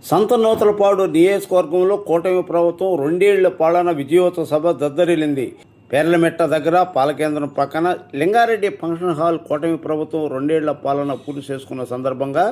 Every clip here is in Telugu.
సంతనూతలపాడు నియోజకవర్గంలో కూటమి ప్రభుత్వం రెండేళ్ల పాలన విజయోత్సవ సభ దద్దరిల్లింది. పేర్లమెట్ట దగ్గర పాలకేంద్రం పక్కన లింగారెడ్డి ఫంక్షన్ హాల్ కూటమి ప్రభుత్వం రెండేళ్ల పాలన పూర్తి చేసుకున్న సందర్భంగా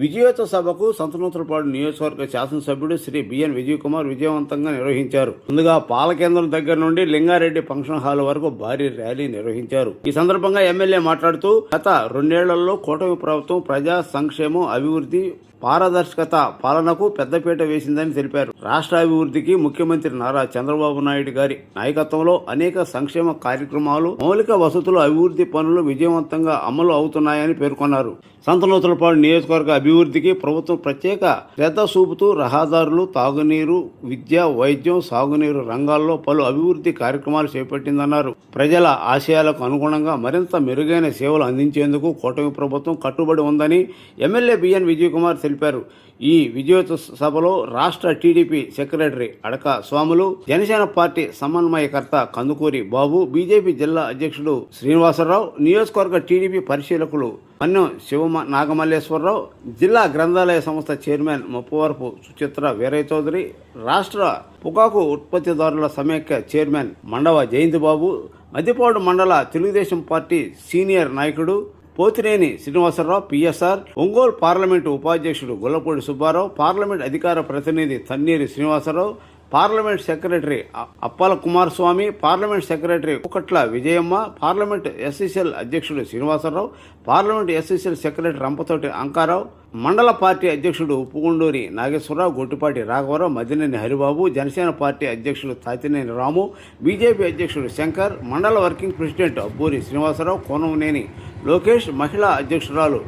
విజయోత్సవ సభకు సంతనూతలపాడు నియోజకవర్గ శాసనసభ్యుడు శ్రీ బిఎన్ విజయ్ కుమార్ విజయవంతంగా నిర్వహించారు. ముందుగా పాలకేంద్రం దగ్గర నుండి లింగారెడ్డి ఫంక్షన్ హాల్ వరకు భారీ ర్యాలీ నిర్వహించారు. ఈ సందర్భంగా ఎమ్మెల్యే మాట్లాడుతూ గత రెండేళ్లలో కూటమి ప్రభుత్వం ప్రజా సంక్షేమం, అభివృద్ధి, పారదర్శకత పాలనకు పెద్దపీట వేసిందని తెలిపారు. రాష్ట్ర అభివృద్ధికి ముఖ్యమంత్రి నారా చంద్రబాబు నాయుడు గారి నాయకత్వంలో అనేక సంక్షేమ కార్యక్రమాలు, మౌలిక వసతులు, అభివృద్ధి పనులు విజయవంతంగా అమలు అవుతున్నాయని పేర్కొన్నారు. సంతనూతలపాడు నియోజకవర్గ అభివృద్ధికి ప్రభుత్వం ప్రత్యేక శ్రద్ధ చూపుతూ రహదారులు, తాగునీరు, విద్య, వైద్యం, సాగునీరు రంగాల్లో పలు అభివృద్ధి కార్యక్రమాలు చేపట్టిందన్నారు. ప్రజల ఆశయాలకు అనుగుణంగా మరింత మెరుగైన సేవలు అందించేందుకు కూటమి ప్రభుత్వం కట్టుబడి ఉందని ఎమ్మెల్యే బిఎన్ విజయ్ కుమార్ తెలిపారు. ఈ విజయోత్సవ సభలో రాష్ట్ర టీడీపీ సెక్రటరీ అడక స్వాములు, జనసేన పార్టీ సమన్వయకర్త కందుకూరి బాబు, బీజేపీ జిల్లా అధ్యక్షుడు శ్రీనివాసరావు, నియోజకవర్గ టీడీపీ పరిశీలకులు మన్యం శివ నాగమల్లేశ్వరరావు, జిల్లా గ్రంథాలయ సంస్థ చైర్మన్ ముప్పవరపు సుచిత్ర వీరయ్య చౌదరి, రాష్ట్ర పొగాకు ఉత్పత్తిదారుల సమైక్య చైర్మన్ మండవ జయంతిబాబు, మద్దిపాడు మండల తెలుగుదేశం పార్టీ సీనియర్ నాయకుడు పోతినేని శ్రీనివాసరావు, పిఎస్ఆర్, ఒంగోలు పార్లమెంటు ఉపాధ్యక్షుడు గొల్లపూడి సుబ్బారావు, పార్లమెంట్ అధికార ప్రతినిధి Tanneeri Srinivasarao, parliament secretary Appala Kumaraswamy, parliament secretary Kukatla Vijayamma, parliament SCCL అధ్యక్షుడు Srinivasarao, parliament SCCL secretary Rampathoti Ankarao, మండల పార్టీ అధ్యక్షుడు ఉప్పుగుండూరి నాగేశ్వరరావు, గొట్టిపాటి రాఘవరావు, మద్దినేని హరిబాబు, జనసేన పార్టీ అధ్యక్షుడు తాతినేని రాము, బీజేపీ అధ్యక్షుడు శంకర్, మండల వర్కింగ్ ప్రెసిడెంట్ అబ్బూరి శ్రీనివాసరావు, కోనంనేని లోకేష్, మహిళా అధ్యక్షురాలు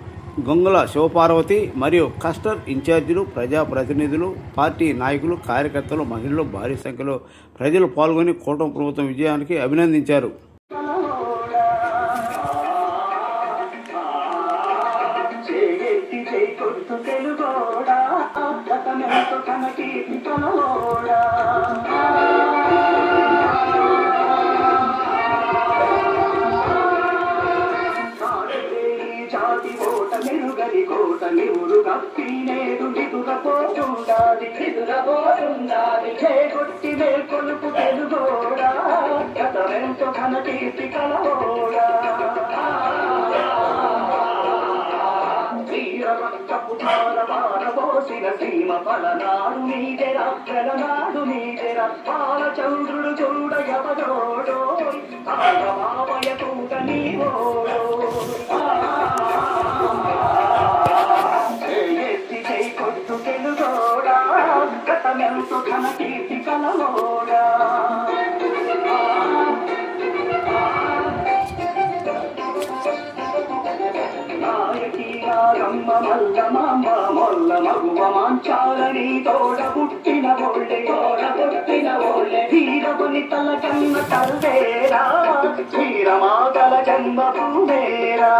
గొంగుల శివపార్వతి మరియు కస్టర్ ఇన్ఛార్జీలు, ప్రజాప్రతినిధులు, పార్టీ నాయకులు, కార్యకర్తలు, మహిళలు భారీ సంఖ్యలో ప్రజలు పాల్గొని కూటమి ప్రభుత్వం విజయానికి అభినందించారు. చేకొట్టి మేల్కొలుపు తెలుగోడా గతమెంతో ఘన కీర్తి కలవోడా వీరభక్తపు పారబోసిన సీమ పలనాడు నీదెరా, ప్రలనాడు నీదెరా, బాలచంద్రుడు చూడ ఎవడోడో బాబయ కూట నీవోడో కొట్టు తెలుగోడా గతమెంతో ఘన కీర్తి కలవోడా నాయకీరాగమ్మ మల్లమాంబ మొల్ల మగువ మాంచాలని తోడ పుట్టిన ఓళ్ళే వీరముని తల జన్మ తల్లేరా, వీరమాతల జన్మ పూవేరా.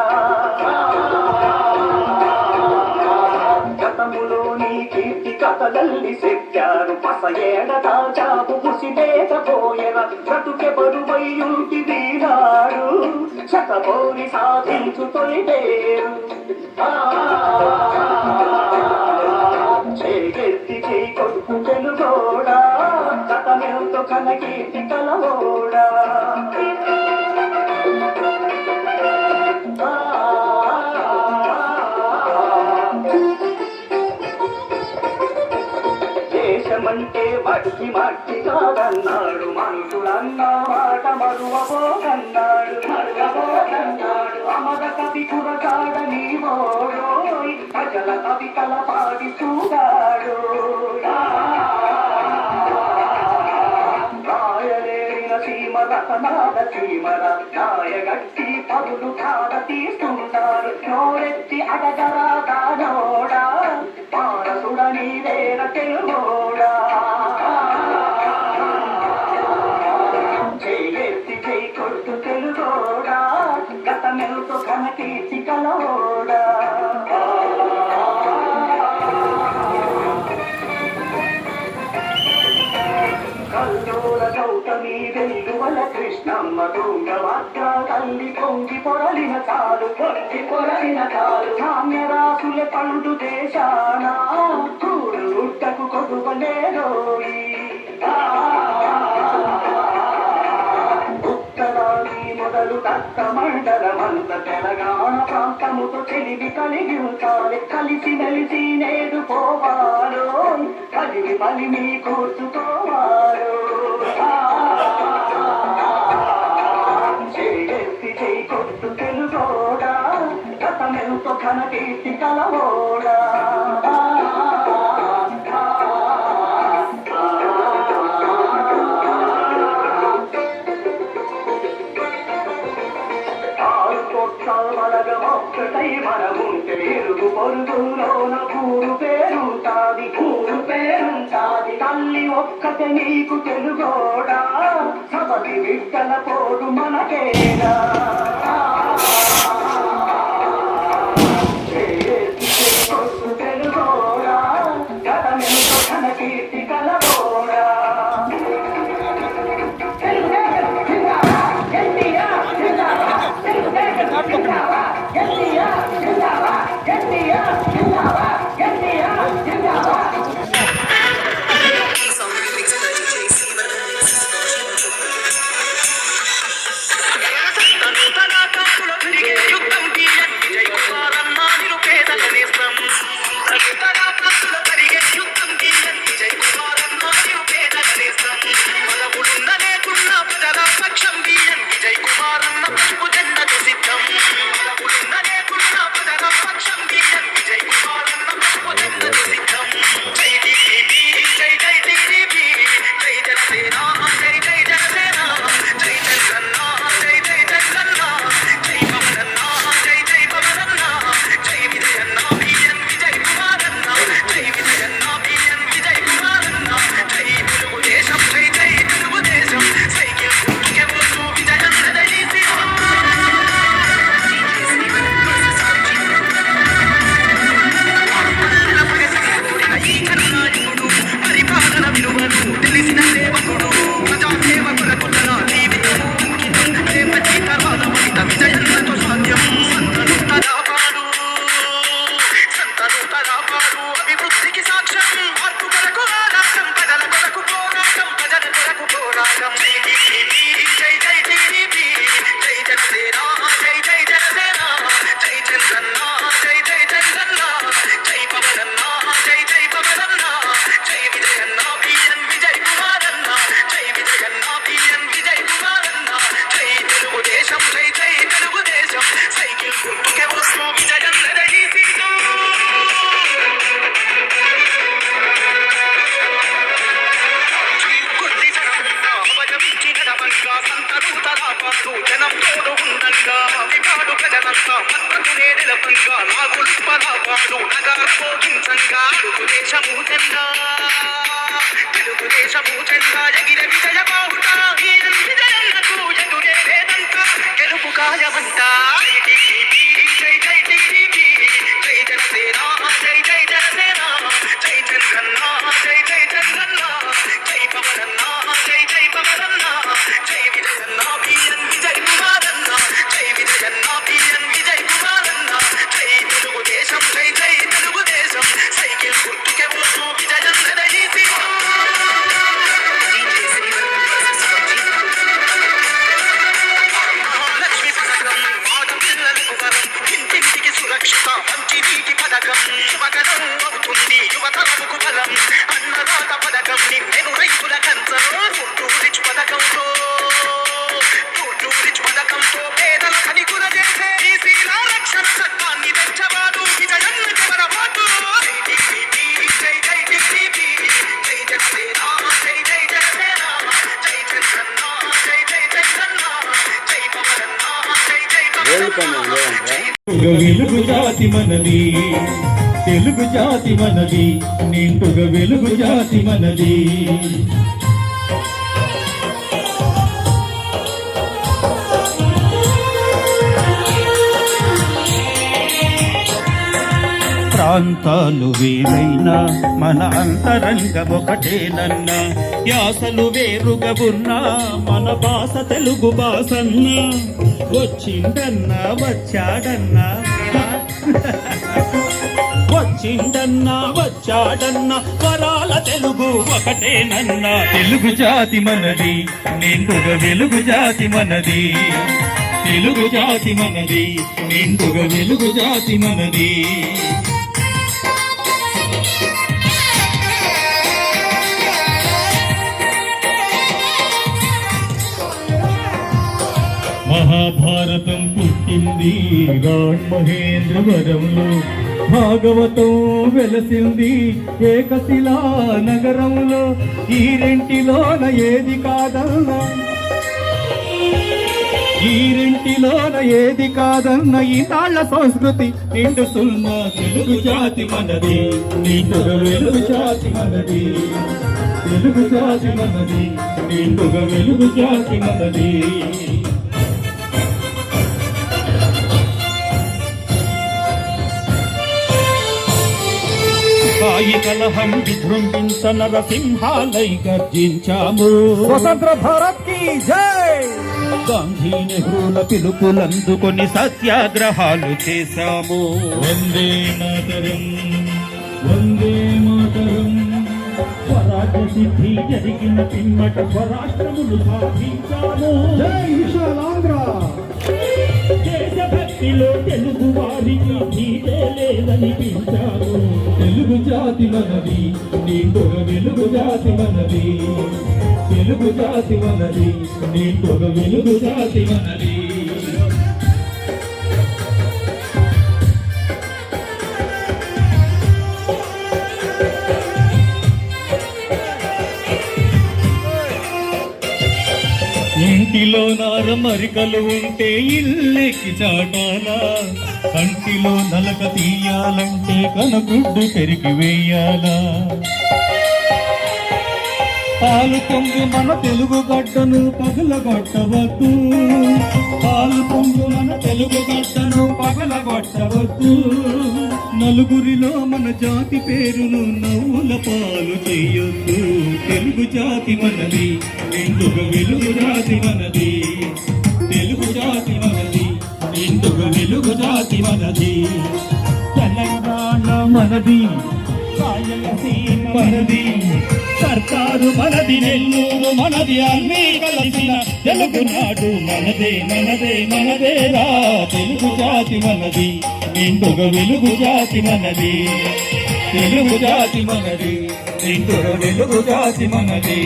గతములోని కీర్తి కథలల్లి చెప్పారు, పసయేడ తాజాపు ముసిదేకపోయెర, బ్రతుకె బరువయ్యుంటి వీరాడు, శతకోరి సాధించు తొలిపేరు. చేగెత్తి చేయి కొట్టు తెలుగోడా గతమెంతో ఘన కీర్తి కలవోడా దేశమంటే మట్టి మట్టి కాదన్నాడు, మనుషులన్న మాట మరువబోదన్నాడు. అమర కవి కురగాడ నీవోడో ప్రజల కవితల పాడి చూడాడు. రాయలేరిన సీమ రతనాల సీమర నాయగట్టి పదులు కాడ తీస్తుంటారు. నోరెత్తి అడగరా దానోడా పారసుడ నీవేర తెలుగోడా. చేతి చేయి కొట్టు తెలుగోడా గతమెంతో ఘన కీర్తి కలవోడా. కల్లోల గౌతమి వెల్లువల కృష్ణమ్మ తుంగభద్ర తల్లి పొంగి పొరలిన చాలు సామ్యరాసుల పండు దేశాన మరువలేరోయి ఉత్తరాది మొదలు దత్త మండలమంత తెలంగాణ ప్రాంతముతో చెలివి కలిగి ఉంచాలి కలిసి మెలిసి నేడు పోవాలో కలిగి బలిమి కూర్చుకోవాలో జై కొట్టు తెలుగోడా గతమెంతో ఘన కీర్తి కలవోడా ఒక్కటై మనముంటే ఎరుగు పొరుగులోన ఊరు పేరుంటాది తల్లి ఒక్కటే నీకు తెలుగోడా సబతి విట్టల పోడు మనకేడా తెలుగోడా గతమెంతో ఘన కీర్తి కలవోడా వెలుగు జాతి మనది, తెలుగు జాతి మనది, నిండుగా వెలుగు జాతి మనది. ప్రాంతాలు వేరైనా మన అంతరంగం ఒకటేనన్నా, యాసలు వేరుగా ఉన్నా మన భాష తెలుగు భాషన్నా. వచ్చిందన్నా వచ్చాడన్నా వచ్చిండన్నా వచ్చాడన్నా వరాల తెలుగు ఒకటేనన్నా. తెలుగు జాతి మనది నిండుగా వెలుగు జాతి మనది. తెలుగు జాతి మనది నిండుగా వెలుగు జాతి మనది. మహాభారతం పుట్టింది మహేంద్రవరంలో. భాగవతం వెలసింది ఏకశిలా నగరంలో. ఈ రెంటిలోన ఏది కాదన్నా, ఈ రెంటిలోన ఏది కాదన్న ఈనాళ్ళ సంస్కృతి నిండు సుల్మా. తెలుగు జాతి మనది నిండుగా వెలుగు జాతి మనది. తెలుగు జాతి మనది నిండుగా వెలుగు జాతి మనది. సాయి కలహం విజృంభించ నరసింహాలై గర్జించాము. స్వతంత్ర భారత్ కి జై. గాంధీ నెహ్రూల పిలుపులందుకొని సత్యాగ్రహాలు చేశాము. వందే మాతరం వందే మాతరం. స్వరాజ్య సిద్ధి జరిగిన పిమ్మట స్వరాష్ట్రములు సాధించాము. జై విశాలాంధ్ర. దేశభక్తిలో తెలుగు వారికి నీదే లేదనిపించాము. తెలుగు జాతి మనది నిండుగా వెలుగు జాతి మనది. తెలుగు జాతి మనది నిండుగా వెలుగు జాతి మనది. ఇంటిలో నారమరికలు ఉంటే ఇల్లెక్కి చాటాలా. కంటిలో నలక తీయాలంటే కనగుడ్డు పెరిగి వేయాలా. పాలు పొంగు మన తెలుగు గడ్డను పగలగొట్టవద్దు. పాలు పొంగు మన తెలుగు గడ్డను పగలగొట్టవద్దు. నలుగురిలో మన జాతి పేరును నవ్వుల పాలు చెయ్యొద్దు. తెలుగు జాతి మనది నిండుగా వెలుగు జాతి మనది. తెలుగు జాతి మనది నిండుగా వెలుగు జాతి మనది. తెలంగాణ మనది, రాయలసీమ మనది, సర్కారు మనది, నెల్లూరు మనది, అన్నీ కలిసిన తెలుగునాడు మనదే మనదే మనదే రా. తెలుగు జాతి మనది నిండుగా వెలుగు జాతి మనది. తెలుగు జాతి మనది నిండుగా వెలుగు జాతి మనది.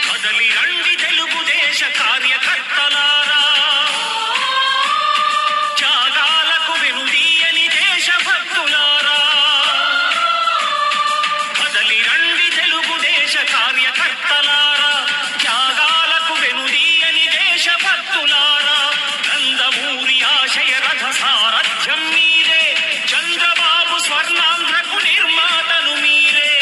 కదలి రండి తెలుగుదేశ కార్యకర్తలారా, త్యాగాలకు వెనుదీయని దేశభక్తులారా. కదలి రండి తెలుగుదేశ కార్యకర్తలారా, త్యాగాలకు వెనుదీయని దేశభక్తులారా. నందమూరి ఆశయ రథ సారథ్యం మీరే, చంద్రబాబు స్వర్ణాంధ్రకు నిర్మాతలు మీరే.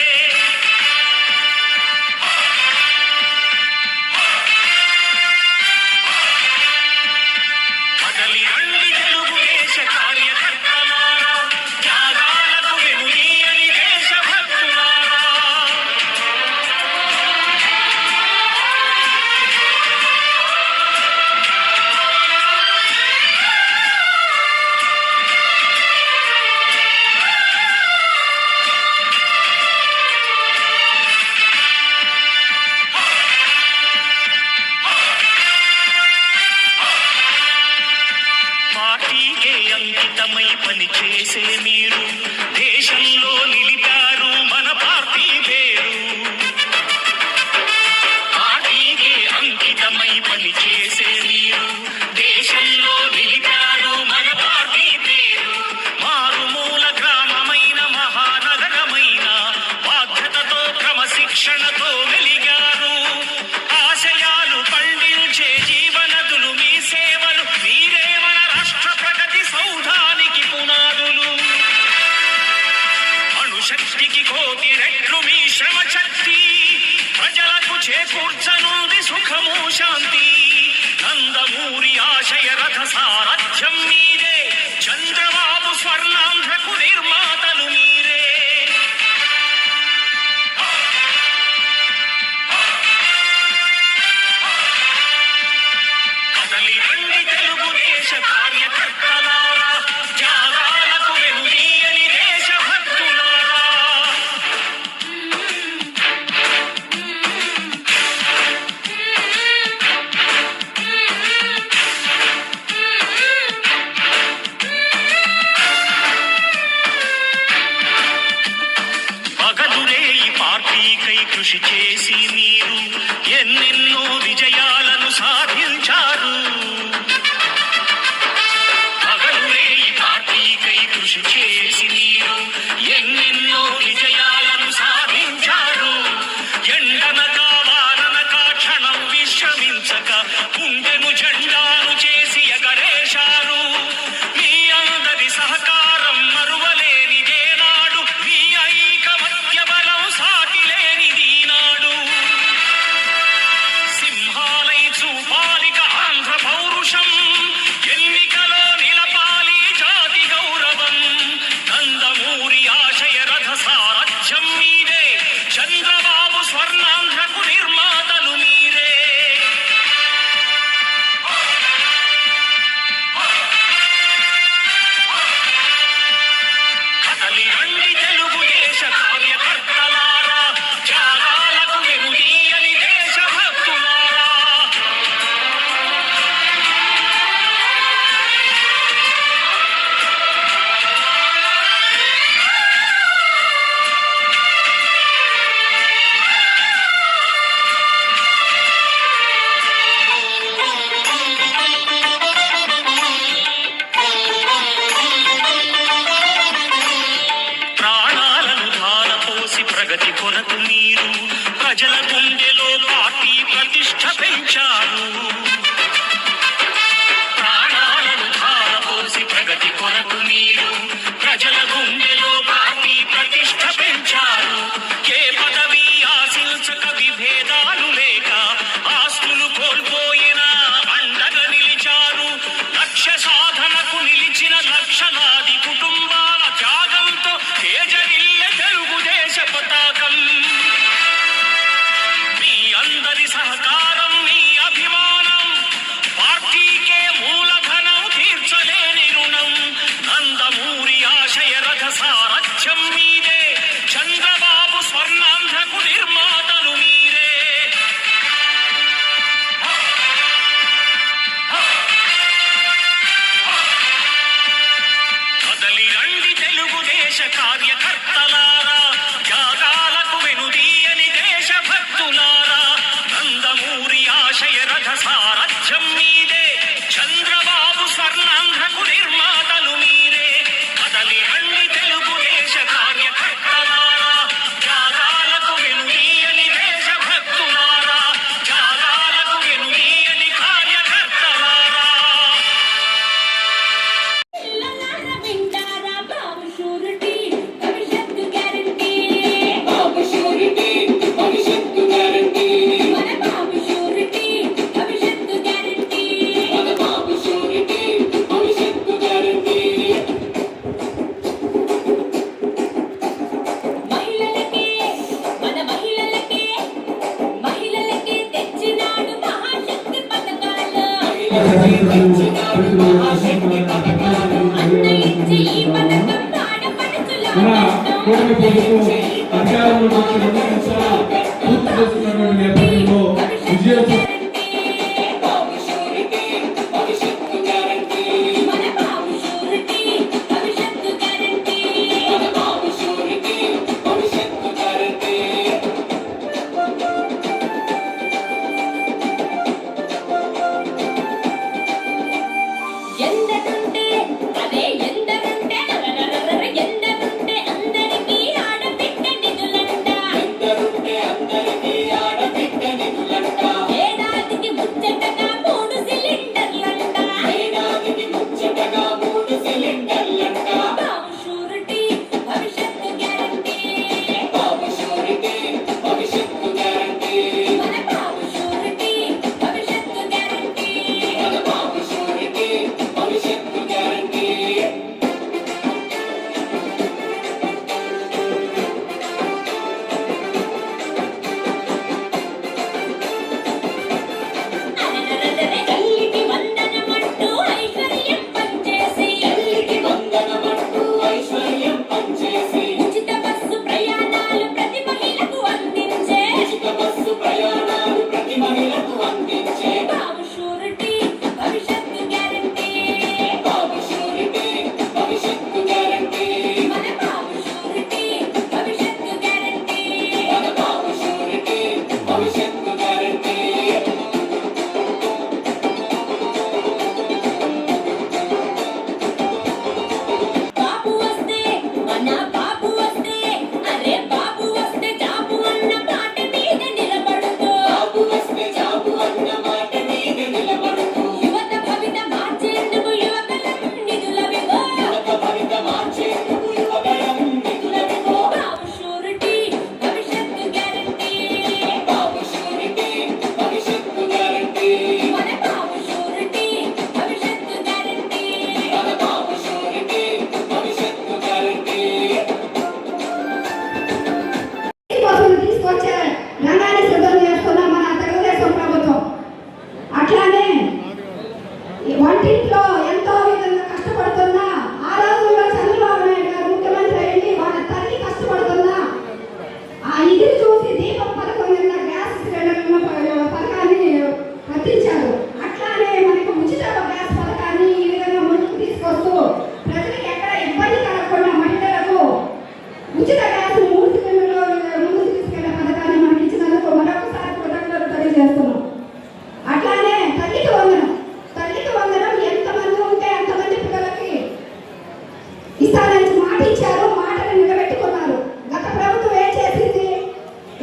కదలి రండి తెలుగుదేశ కార్యకర్తలారా, త్యాగాలకు వెనుదీయని దేశభక్తులారా. పార్టీకే అంకితమై పనిచేసే మీరు దేశంలో నిలిపారు మన పార్టీ పేరు. పార్టీకే అంకితమై పనిచేసే మీరు దేశంలో నిలిపారు మన పార్టీ పేరు. మారుమూల గ్రామమైన మహానగరమైన బాధ్యతతో క్రమశిక్షణతో వెలిగారు. ఆశయాలు పండించే జీవనదులు మీ సేవలు, మీరే మన రాష్ట్ర ప్రగతి సౌధానికి పునాదులు. అణుశక్తికి కోటి రెట్లు మీ శ్రమ శక్తి, ప్రజలకు చేకూర్చనుంది సుఖము శాంతి. నందమూరి ఆశయ రథ సారథ్యం మీరే, చంద్రబాబు స్వర్ణాంధ్రకు నిర్మాతలు మీరే. కదలి రండి తెలుగు దేశ కార్యకర్తలారా, త్యాగాలకు వెనుదీయని దేశభక్తులారా. పగలురే ఈ పార్టీకై కృషి చేసి మీరు ఎన్నెన్నో విజయాలను సాధించారు. పగలురే ఈ పార్టీకై కృషి చేసి మీరు ఎన్నెన్నో విజయాలను సాధించారు. ఎండనక వాననక క్షణం విశ్రమించక గుండెను జెండాను చేసి ఎగరేశారు. మీ అందరి సహకారం మరువలేనిదే నాడు, మీ ఐకమత్య బలం సాటి లేనిది నాడు. సింహాలై చూపాలిక ఆంధ్ర పౌరుషం, ఎన్నికలో నిలపాలి జాతి గౌరవం. నందమూరి ఆశయ రథ సారథ్యం మీదే, చంద్రబాబు స్వర్ణాంధ్రకు నిర్మాతలు మీరే. కదలి రండి తెలుగుదేశ కార్యకర్తలారా, త్యాగాలకు వెనుదీయని దేశభక్తులారా. వంటింట్లో ఎంతో విధంగా కష్టపడుతున్నా ఆ రోజుల్లో చంద్రబాబు నాయుడు గారు ముఖ్యమంత్రి అయ్యి వాళ్ళ తల్లి కష్టపడుతున్నా ఆ ఇది చూసి దీపం పథకం కింద గ్యాస్ సిలిండర్ల పథకాన్ని వర్తించారు. అట్లానే మనకు ఉచిత గ్యాస్ పథకాన్ని ఈ విధంగా ముందుకు తీసుకొస్తూ ప్రజలకు ఎక్కడ ఇబ్బంది కలగకుండా మహిళలకు ఉచిత గ్యాస్ 3 సిలిండర్లు ముందుకు తీసుకెళ్లే పథకాన్ని మనకి ఇచ్చినందుకు మరొకసారి కృతజ్ఞతలు తెలియజేస్తున్నాం. అట్లానే తల్లికి వందనం ఎంతమంది ఉంటే అంతమంది పిల్లలకి ఇస్తానని మాట ఇచ్చారు, మాటను నిలబెట్టుకున్నారు. గత ప్రభుత్వం ఏం చేసింది?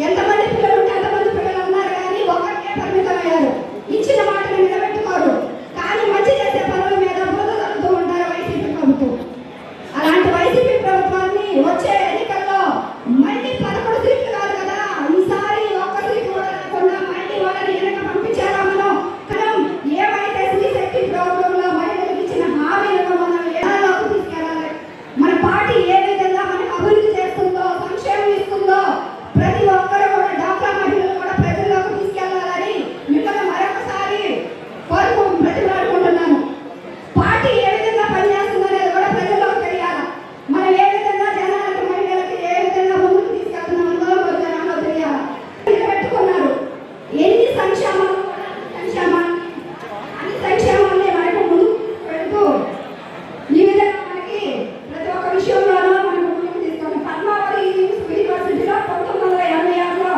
ఎంతమంది పిల్లలు ఉంటే అంతమంది పిల్లలు ఉన్నారు కానీ ఒకరికే పరిమితమయ్యారు. ఇచ్చిన మాటను నిలబెట్టుకోరు, కానీ మంచి చేసే పనుల మీద బురద తగ్గుతూ ఉంటారు వైసీపీ ప్రభుత్వం. అలాంటి వైసీపీ ప్రభుత్వాన్ని వచ్చే ఎన్నికల్లో మళ్ళీ 11 సీట్లు కాదు కదా, ఈసారి ఒక్క సీటు కూడా లేకుండా మళ్ళీ వాళ్ళని వెనక పంపించారా మనం? మనం ఏవైతే శ్రీశక్తి ప్రోగ్రాంలో మహిళలకు ఇచ్చిన హామీలను మనం ఎలాలోకి తీసుకెళ్ళాలి, మన పార్టీ ఏ విధంగా మనకు అభివృద్ధి చేస్తుందో, సంక్షేమం ఇస్తుందో, ప్రతి ఒక్కరు కూడా డాక్రా మహిళలు కూడా ప్రజల్లోకి తీసుకెళ్లాలని మిమ్మల్ని మరొకసారి బ్రతిమలాడుకుంటున్నాను. పార్టీ ఏ విధంగా పనిచేస్తుందనేది కూడా ప్రజల్లోకి తెలియాలి. మనం ఏ విధంగా జనాలకు మహిళలకి ఏ విధంగా ముందుకు తీసుకెళ్తున్నామో జనాల్లో తెలియాలి. పెట్టుకున్నారు ఎన్ని సంక్షేమాలు అన్ని సంక్షేమాన్ని మనకు ముందుకు పెడుతూ ఈ విధంగా మనకి ప్రతి ఒక్క విషయంలోనూ మనకు ముందుకు తీసుకొని పద్మావతి యూనివర్సిటీలో 1986లో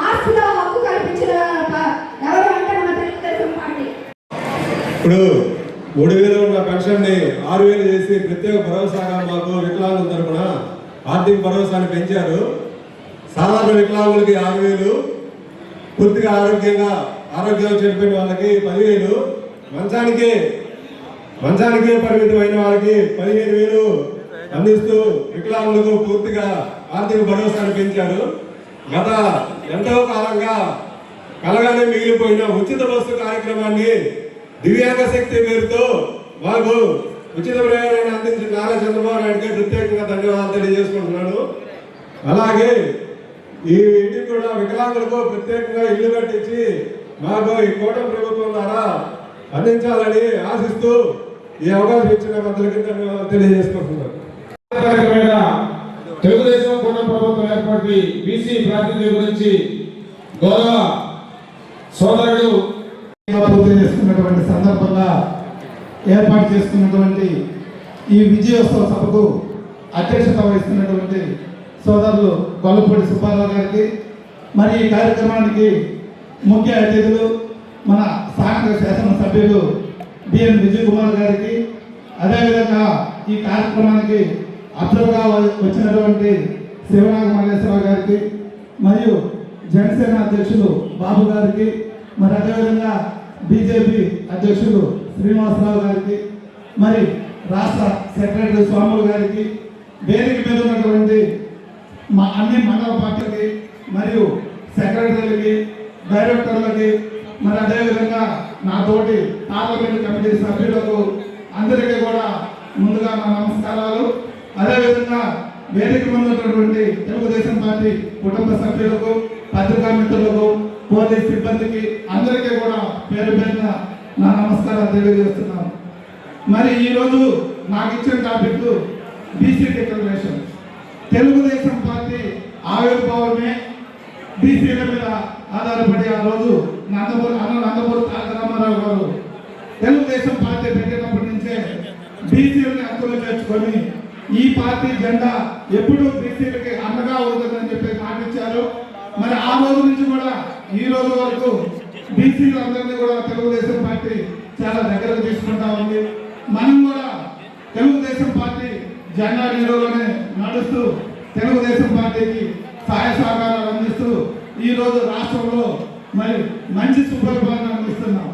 ఆస్తిలో హక్కు కల్పించిన ఎవరు అంటే మన తెలుగుదేశం పార్టీ. ఇప్పుడు 3,000 ఉన్న పెన్షన్ని 6,000 చేసి ప్రత్యేక భరోసాగా మాకు వికలాంగుల తరపున ఆర్థిక భరోసాని పెంచారు. సాధారణ వికలాంగులకి 6,000, పూర్తిగా ఆరోగ్యం చెడిపోయిన వాళ్ళకి 10,000, మంచానికే పరిమితమైన వాళ్ళకి 15,000 అందిస్తూ వికలాంగులకు పూర్తిగా ఆర్థిక భరోసాని పెంచారు. గత ఎంతో కాలంగా కలగానే మిగిలిపోయిన ఉచిత బస్సు కార్యక్రమాన్ని దివ్యాంగ శక్తి పేరుతో మాకు ఉచిత ప్రయాణాన్ని అందించిన నారా చంద్రబాబు నాయుడుకి ప్రత్యేకంగా ధన్యవాదాలు తెలియజేసుకుంటున్నాను. అలాగే ఈ ఇంటికి కూడా వికలాంగులకు ప్రత్యేకంగా ఇల్లు కట్టించి మాకు ఈ కూటమి ప్రభుత్వం ద్వారా అందించాలని ఆశిస్తూ ఈ అవకాశం ఇచ్చిన పెద్దలకి ధన్యవాదాలు తెలియజేసుకుంటున్నాను. తెలుగుదేశం కూటమి ప్రభుత్వం ఏర్పాటు బీసీ ప్రాతినిధ్యం గురించి గౌరవ సోదరుడు పూర్తి చేసుకున్నటువంటి సందర్భంగా ఏర్పాటు చేసుకున్నటువంటి ఈ విజయోత్సవ సభకు అధ్యక్షత వహిస్తున్నటువంటి సోదరులు గొల్లపూడి సుబ్బారావు గారికి, మరి ఈ కార్యక్రమానికి ముఖ్య అతిథులు మన స్థానిక శాసనసభ్యులు బిఎన్ విజయ్ కుమార్ గారికి, అదేవిధంగా ఈ కార్యక్రమానికి అబ్జర్వర్గా వచ్చినటువంటి శివనాగ మల్లేశ్వరరావు గారికి, మరియు జనసేన అధ్యక్షులు బాబు గారికి, మరి అదేవిధంగా బీజేపీ అధ్యక్షులు శ్రీనివాసరావు గారికి, మరి రాష్ట్ర సెక్రటరీ స్వాములు గారికి, వేదిక మీద ఉన్నటువంటి మా అన్ని మండల పార్టీలకి మరియు సెక్రటరీలకి, డైరెక్టర్లకి, మరి అదేవిధంగా నాతోటి పార్లమెంట్ కమిటీ సభ్యులకు అందరికీ కూడా ముందుగా నా నమస్కారాలు. అదేవిధంగా వేదిక మీద ఉన్నటువంటి తెలుగుదేశం పార్టీ కుటుంబ సభ్యులకు, పత్రికా మిత్రులకు, పోలీస్ సిబ్బందికి అందరికీ కూడా పేరు పేరున నా నమస్కారాలు తెలియజేస్తున్నాను. మరి ఈరోజు నాకు ఇచ్చిన topic BC declaration. Telugu Desam party ఆవిర్భావమే బీసీల మీద ఆధారపడి ఆ రోజు నందమూరి తారక రామారావు గారు తెలుగుదేశం పార్టీ పెట్టినప్పటి నుంచే బీసీలని హక్కులు చేర్చుకొని ఈ పార్టీ జెండా ఎప్పుడు బీసీలకి అండగా ఉంటుందని చెప్పి మాటిచ్చారు. మరి ఆ రోజు నుంచి కూడా ఈ రోజు వరకు బీసీలందరినీ కూడా తెలుగుదేశం పార్టీ చాలా దగ్గరకు తీసుకుంటా ఉంది. మనం కూడా తెలుగుదేశం పార్టీ జెండా నీడలోనే నడుస్తూ తెలుగుదేశం పార్టీకి సహాయ సహకారాలు అందిస్తూ ఈ రోజు రాష్ట్రంలో మరి మంచి సుపరిపాలన అందిస్తున్నాం.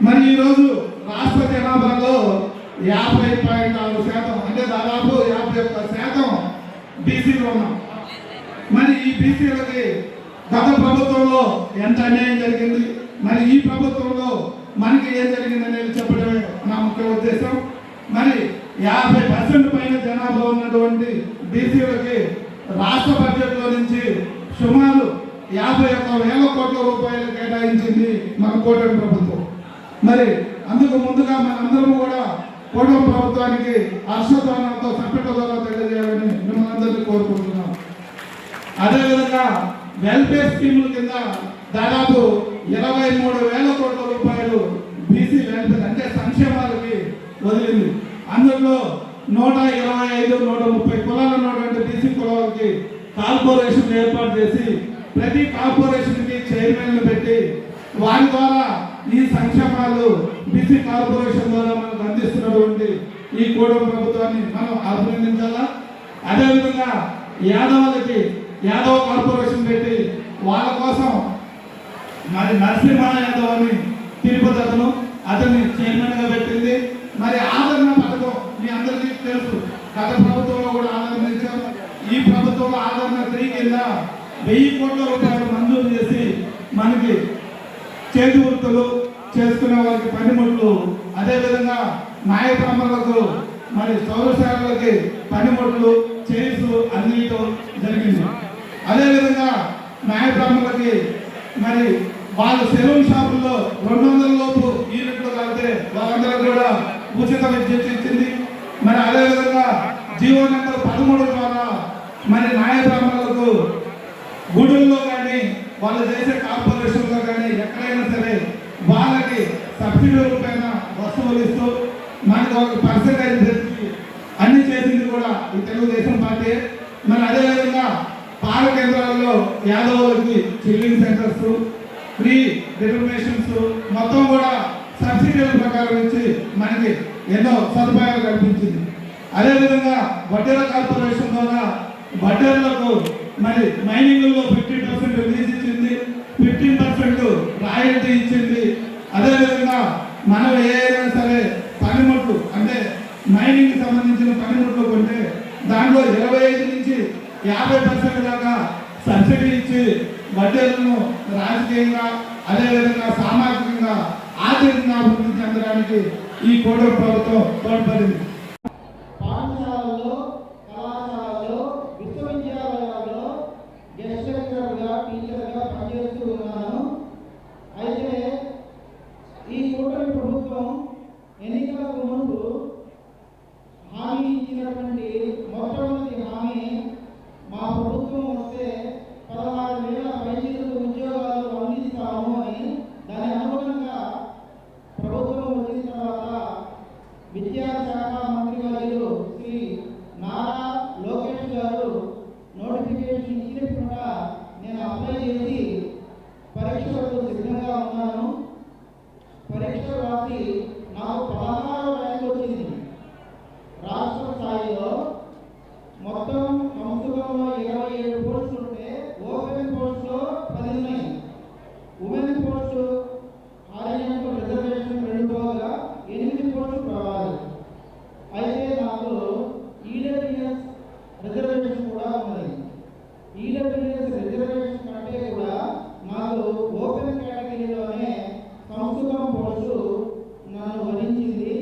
మరి ఈరోజు రాష్ట్ర జనాభాలో 50.4% అంటే దాదాపు 51% బీసీలు ఉన్నాం. మరి ఈ బీసీలకి గత ప్రభుత్వంలో ఎంత అన్యాయం జరిగింది, మరి ఈ ప్రభుత్వంలో మనకి ఏం జరిగింది అనేది చెప్పడమే నా ముఖ్య ఉద్దేశం. మరి 50% పైన జనాభా ఉన్నటువంటి బీసీలకి రాష్ట్ర బడ్జెట్లో నుంచి సుమారు 51,000 కోట్ల రూపాయలు కేటాయించింది మన కూటమి ప్రభుత్వం. మరి అందుకు ముందుగా మనందరం కూడా కూటమి ప్రభుత్వానికి హర్షధ్వానంతో సంపెట్ట ద్వారా తెలియజేయాలని మిమ్మల్ని అందరినీ కోరుకుంటున్నాం. అదేవిధంగా వెల్ఫేర్ స్కీముల కింద దాదాపు 23,000 కోట్ల రూపాయలు బీసీ వెల్ఫేర్ అంటే సంక్షేమాలకి వదిలింది. అందులో 125, 130 కులాలు ఉన్నటువంటి బీసీ కులాలకి కార్పొరేషన్ ఏర్పాటు చేసి ప్రతి కార్పొరేషన్కి చైర్మన్లు పెట్టి వారి ద్వారా ఈ సంక్షేమాలు బీసీ కార్పొరేషన్ ద్వారా మనకు అందిస్తున్నటువంటి ఈ కూటమి ప్రభుత్వాన్ని మనం అభినందించాలా. అదేవిధంగా యాదవులకి యాదవ్ కార్పొరేషన్ పెట్టి వాళ్ళ కోసం మరి నరసింహ యాదవ్ అని తిరుపతి అతన్ని చైర్మన్గా పెట్టింది. మరి ఆదరణ పథకం మీ అందరికీ తెలుసు, గత ప్రభుత్వంలో కూడా ఆదరణ ఇచ్చాం. ఈ ప్రభుత్వంలో ఆదరణ 3 కింద 1000 కోట్ల రూపాయలు మంజూరు చేసి మనకి చేతి వృత్తులు చేసుకునే వారికి పనిముట్లు, అదేవిధంగా న్యాయ బ్రాహ్మణులకు మరి సౌరశాలకి పనిముట్లు చైర్స్ అందించడం జరిగింది. అదేవిధంగా న్యాయ బ్రాహ్మణులకి మరి వాళ్ళ సెలూన్ షాపుల్లో 200 లోపు యూనిట్లు కలిగితే వాళ్ళందరూ కూడా ఉచిత విద్యుత్ ఇచ్చింది. మరి అదేవిధంగా జీవో నెంబర్ 13 ద్వారా మరి న్యాయ బ్రాహ్మణులకు గుడుల్లో కానీ వాళ్ళు చేసే కార్పొరేషన్లో కానీ ఎక్కడైనా సరే వాళ్ళకి సబ్సిడీ రూపాయన వస్తువులు ఇస్తూ మనకు ఒక పర్సెంటేజ్ తెచ్చి అన్ని చేసింది కూడా ఈ తెలుగుదేశం పార్టీ. మరి అదేవిధంగా పాల కేంద్రాల్లో యాదవులకి చిల్లింగ్ సెంటర్స్, ఫ్రీ డిటర్మినేషన్స్ మొత్తం కూడా సబ్సిడీల ప్రకారం ఇచ్చి మనకి ఎన్నో సదుపాయాలు కల్పించింది. అదేవిధంగా వడ్డేర కార్పొరేషన్ ద్వారా వడ్డేర్లకు మరి మైనింగ్లో 50% రిలీజ్ ఇచ్చింది, 15% రాయల్టీ ఇచ్చింది. అదేవిధంగా మనం ఏదైనా సరే పనిముట్లు అంటే మైనింగ్ సంబంధించిన పనిముట్లు కొంటే దాంట్లో 25 నుంచి 50% దాకా సబ్సిడీ ఇచ్చి వడ్డేలను రాజకీయంగా అదేవిధంగా సామాజికంగా ఆర్థికంగా అభివృద్ధి చెందడానికి ఈ కూటమి ప్రభుత్వం తోడ్పడింది. పాఠశాలల్లో, కళాశాలల్లో, విశ్వవిద్యాలయాల్లో గెస్ట్ లెక్చరర్గా, టీచర్గా పనిచేస్తూ ఉన్నాను. అయితే ఈ కూటమి ప్రభుత్వం ఎన్నికలకు ముందు హామీ ఇచ్చినటువంటి మొట్టమొదటి హామీ మా ప్రభుత్వం వస్తే 16,000 పైచిలకు ఉద్యోగాలు అందిస్తాము అని. దాని అనుగుణంగా ప్రభుత్వం వచ్చిన తర్వాత విద్యాశాఖ మంత్రి వర్యులు శ్రీ నారా లోకేష్ గారు నోటిఫికేషన్ ఇచ్చినప్పుడు నేను అప్లై చేసి పరీక్షలకు సిద్ధంగా ఉన్నాను. పరీక్ష రాసి నాకు 16వ ర్యాంక్ వచ్చింది. రాష్ట్ర స్థాయిలో మొత్తం సంస్కృతంలో 27 పోస్టులు ఉంటే ఓపెన్ పోస్టులో 10 ఉన్నాయి. ఉమెన్ పోస్టు హారిజాంటల్ రిజర్వేషన్ 2 పోగా 8 పోస్టులు రావాలి. అయితే నాకు ఈడబ్ల్యూఎస్ రిజర్వేషన్ కూడా ఉన్నది. ఈడబ్ల్యూఎస్ రిజర్వేషన్ కంటే కూడా నాకు ఓపెన్ కేటగిరీలోనే సంస్కృతం పోస్టు నన్ను వరించింది.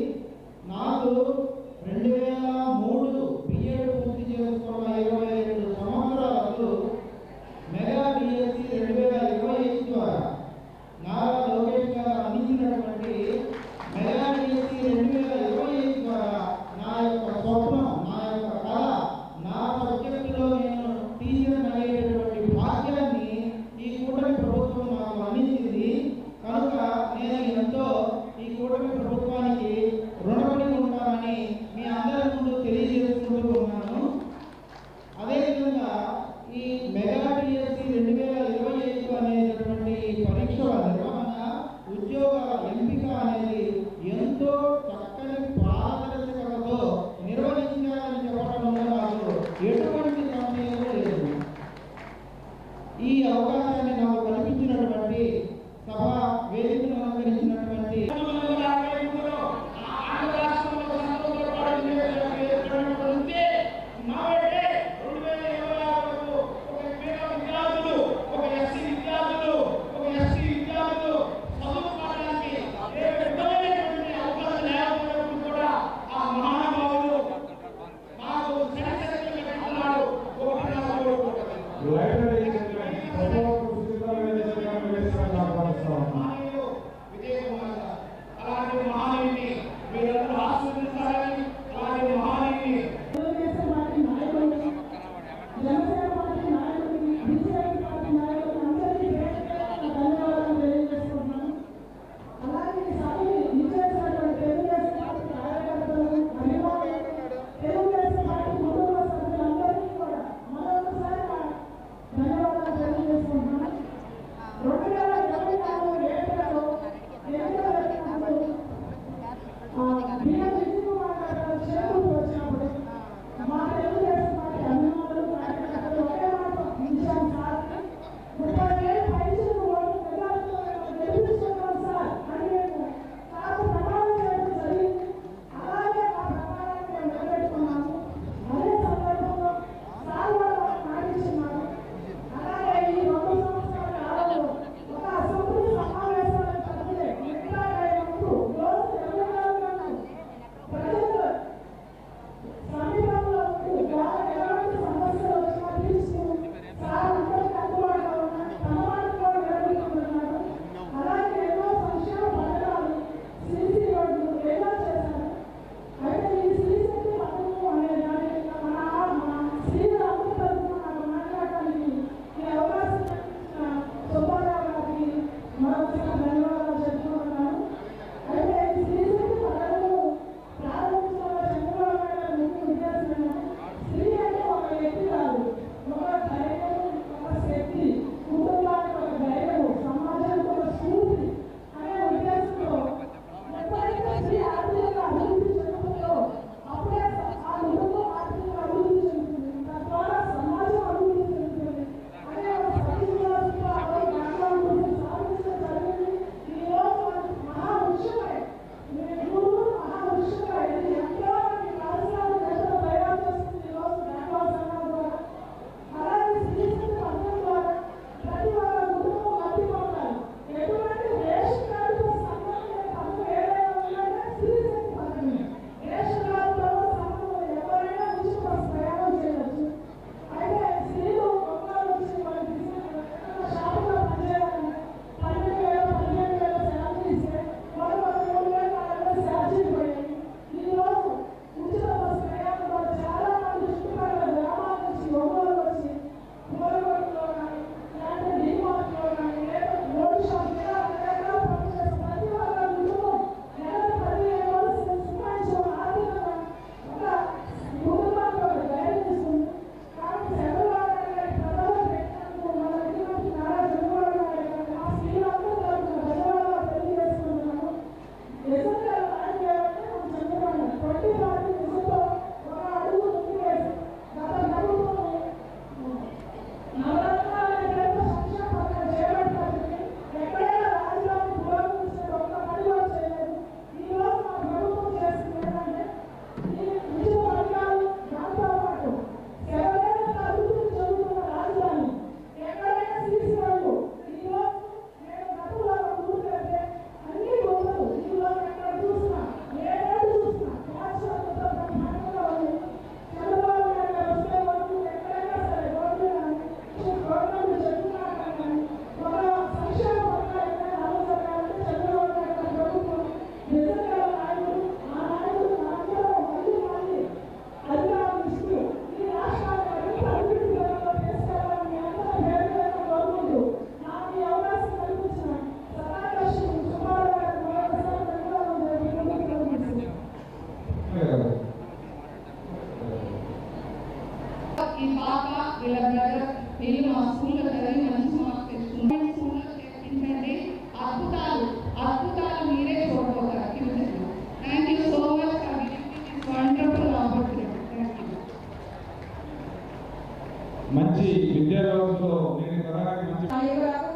సో నేను త్వరగా మంచి నాయకులకు,